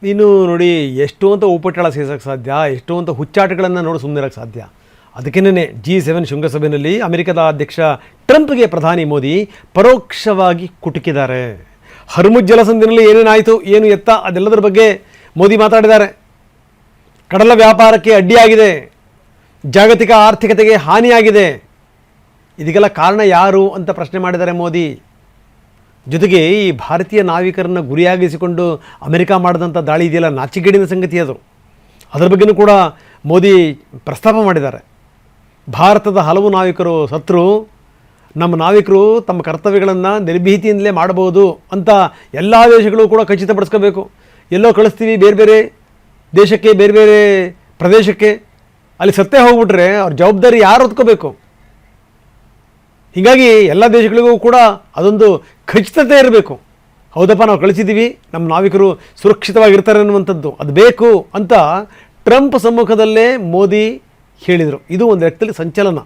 ನೀನು ನೋಡಿ ಎಷ್ಟು ಅಂತ ಉಪಟಳ ಸೇರಿಸೋಕ್ಕೆ ಸಾಧ್ಯ, ಎಷ್ಟು ಅಂತ ಹುಚ್ಚಾಟಗಳನ್ನು ನೋಡಿ ಸುಮ್ಮನಿರೋಕ್ಕೆ ಸಾಧ್ಯ. ಅದಕ್ಕೇನೆ G7 ಶೃಂಗಸಭೆಯಲ್ಲಿ ಅಮೆರಿಕದ ಅಧ್ಯಕ್ಷ ಟ್ರಂಪ್ಗೆ ಪ್ರಧಾನಿ ಮೋದಿ ಪರೋಕ್ಷವಾಗಿ ಕುಟುಕಿದ್ದಾರೆ. ಹರ್ಮುಜ್ ಜಲಸಂಧಿನಲ್ಲಿ ಏನೇನಾಯಿತು, ಏನು ಎತ್ತ, ಅದೆಲ್ಲದರ ಬಗ್ಗೆ ಮೋದಿ ಮಾತಾಡಿದ್ದಾರೆ. ಕಡಲ ವ್ಯಾಪಾರಕ್ಕೆ ಅಡ್ಡಿಯಾಗಿದೆ, ಜಾಗತಿಕ ಆರ್ಥಿಕತೆಗೆ ಹಾನಿಯಾಗಿದೆ, ಇದಕ್ಕೆಲ್ಲ ಕಾರಣ ಯಾರು ಅಂತ ಪ್ರಶ್ನೆ ಮಾಡಿದ್ದಾರೆ ಮೋದಿ. ಜೊತೆಗೆ ಈ ಭಾರತೀಯ ನಾವಿಕರನ್ನು ಗುರಿಯಾಗಿಸಿಕೊಂಡು ಅಮೆರಿಕ ಮಾಡಿದಂಥ ದಾಳಿ ಇದೆಯಲ್ಲ, ನಾಚಿಗೇಡಿನ ಸಂಗತಿ ಅದು. ಅದರ ಬಗ್ಗೆಯೂ ಕೂಡ ಮೋದಿ ಪ್ರಸ್ತಾಪ ಮಾಡಿದ್ದಾರೆ. ಭಾರತದ ಹಲವು ನಾವಿಕರು ಸತ್ರು, ನಮ್ಮ ನಾವಿಕರು ತಮ್ಮ ಕರ್ತವ್ಯಗಳನ್ನು ನಿರ್ಭೀತಿಯಿಂದಲೇ ಮಾಡಬಹುದು ಅಂತ ಎಲ್ಲ ದೇಶಗಳು ಕೂಡ ಖಚಿತಪಡಿಸ್ಕೋಬೇಕು. ಎಲ್ಲೋ ಕಳಿಸ್ತೀವಿ ಬೇರೆ ಬೇರೆ ದೇಶಕ್ಕೆ, ಬೇರೆ ಬೇರೆ ಪ್ರದೇಶಕ್ಕೆ, ಅಲ್ಲಿ ಸತ್ತೇ ಹೋಗ್ಬಿಟ್ರೆ ಅವ್ರ ಜವಾಬ್ದಾರಿ ಯಾರು ಹೊತ್ಕೋಬೇಕು? ಹೀಗಾಗಿ ಎಲ್ಲ ದೇಶಗಳಿಗೂ ಕೂಡ ಅದೊಂದು ಖಚಿತತೆ ಇರಬೇಕು. ಹೌದಪ್ಪ, ನಾವು ಕಳಿಸಿದ್ದೀವಿ, ನಮ್ಮ ನಾವಿಕರು ಸುರಕ್ಷಿತವಾಗಿರ್ತಾರೆ ಅನ್ನುವಂಥದ್ದು ಅದು ಬೇಕು ಅಂತ ಟ್ರಂಪ್ ಸಮ್ಮುಖದಲ್ಲೇ ಮೋದಿ ಹೇಳಿದರು. ಇದು ಒಂದು ಲೆಕ್ಕದಲ್ಲಿ ಸಂಚಲನ.